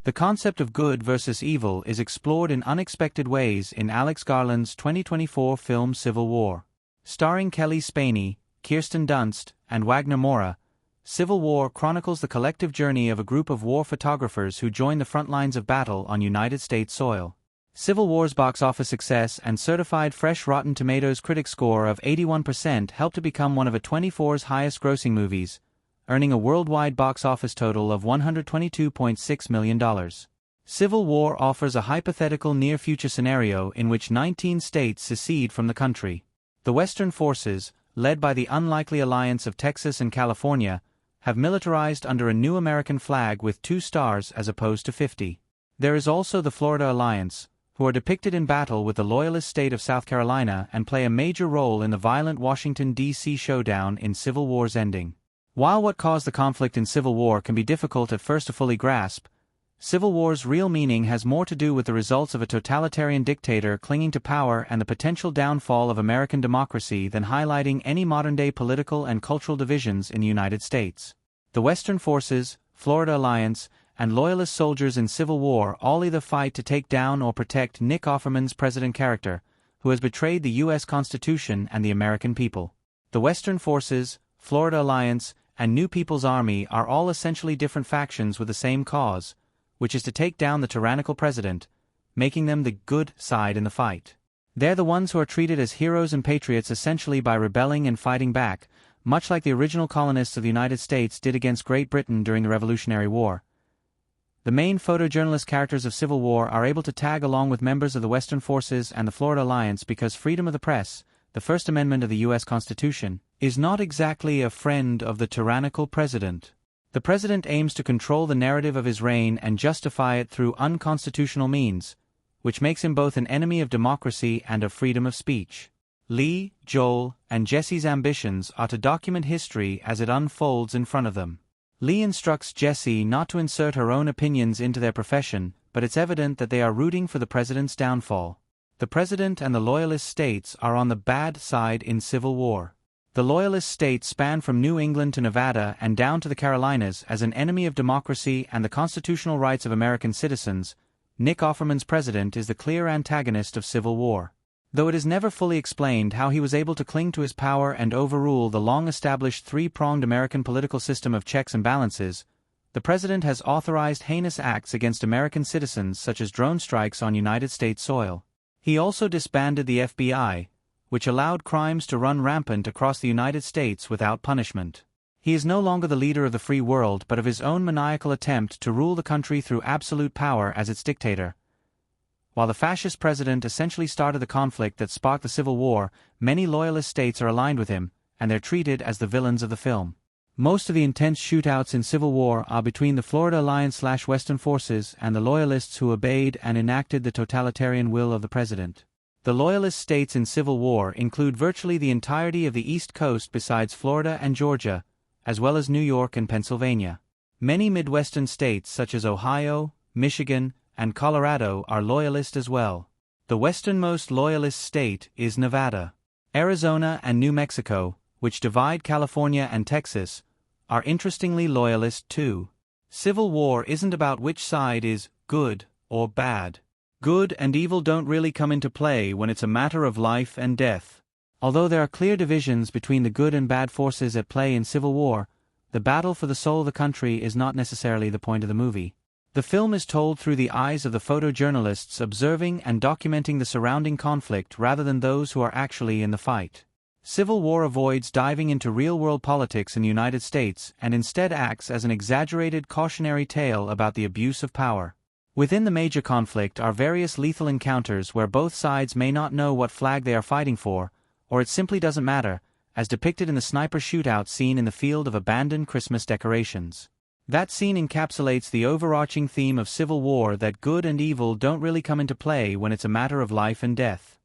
The concept of good versus evil is explored in unexpected ways in Alex Garland's 2024 film Civil War. Starring Kelly Spaney, Kirsten Dunst, and Wagner Moura, Civil War chronicles the collective journey of a group of war photographers who join the front lines of battle on United States soil. Civil War's box office success and certified fresh Rotten Tomatoes critic score of 81% helped to become one of A24's highest-grossing movies, earning a worldwide box office total of $122.6 million. Civil War offers a hypothetical near-future scenario in which 19 states secede from the country. The Western forces, led by the unlikely alliance of Texas and California, have militarized under a new American flag with 2 stars as opposed to 50. There is also the Florida Alliance, who are depicted in battle with the loyalist state of South Carolina and play a major role in the violent Washington, D.C. showdown in Civil War's ending. While what caused the conflict in Civil War can be difficult at first to fully grasp, Civil War's real meaning has more to do with the results of a totalitarian dictator clinging to power and the potential downfall of American democracy than highlighting any modern-day political and cultural divisions in the United States. The Western forces, Florida Alliance, and Loyalist soldiers in Civil War all either fight to take down or protect Nick Offerman's president character, who has betrayed the U.S. Constitution and the American people. The Western forces, Florida Alliance, and New People's Army are all essentially different factions with the same cause, which is to take down the tyrannical president, making them the good side in the fight. They're the ones who are treated as heroes and patriots essentially by rebelling and fighting back, much like the original colonists of the United States did against Great Britain during the Revolutionary War. The main photojournalist characters of Civil War are able to tag along with members of the Western forces and the Florida Alliance because freedom of the press, the First Amendment of the U.S. Constitution, is not exactly a friend of the tyrannical president. The president aims to control the narrative of his reign and justify it through unconstitutional means, which makes him both an enemy of democracy and of freedom of speech. Lee, Joel, and Jesse's ambitions are to document history as it unfolds in front of them. Lee instructs Jesse not to insert her own opinions into their profession, but it's evident that they are rooting for the president's downfall. The president and the Loyalist states are on the bad side in Civil War. The Loyalist states span from New England to Nevada and down to the Carolinas as an enemy of democracy and the constitutional rights of American citizens. Nick Offerman's president is the clear antagonist of Civil War. Though it is never fully explained how he was able to cling to his power and overrule the long-established three-pronged American political system of checks and balances, the president has authorized heinous acts against American citizens such as drone strikes on United States soil. He also disbanded the FBI, which allowed crimes to run rampant across the United States without punishment. He is no longer the leader of the free world but of his own maniacal attempt to rule the country through absolute power as its dictator. While the fascist president essentially started the conflict that sparked the Civil War, many Loyalist states are aligned with him, and they're treated as the villains of the film. Most of the intense shootouts in Civil War are between the Florida Alliance/Western forces and the Loyalists who obeyed and enacted the totalitarian will of the president. The Loyalist states in Civil War include virtually the entirety of the East Coast besides Florida and Georgia, as well as New York and Pennsylvania. Many Midwestern states such as Ohio, Michigan, and Colorado are Loyalist as well. The westernmost Loyalist state is Nevada. Arizona and New Mexico, which divide California and Texas, are interestingly Loyalist too. Civil War isn't about which side is good or bad. Good and evil don't really come into play when it's a matter of life and death. Although there are clear divisions between the good and bad forces at play in Civil War, the battle for the soul of the country is not necessarily the point of the movie. The film is told through the eyes of the photojournalists observing and documenting the surrounding conflict rather than those who are actually in the fight. Civil War avoids diving into real-world politics in the United States and instead acts as an exaggerated cautionary tale about the abuse of power. Within the major conflict are various lethal encounters where both sides may not know what flag they are fighting for, or it simply doesn't matter, as depicted in the sniper shootout scene in the field of abandoned Christmas decorations. That scene encapsulates the overarching theme of Civil War that good and evil don't really come into play when it's a matter of life and death.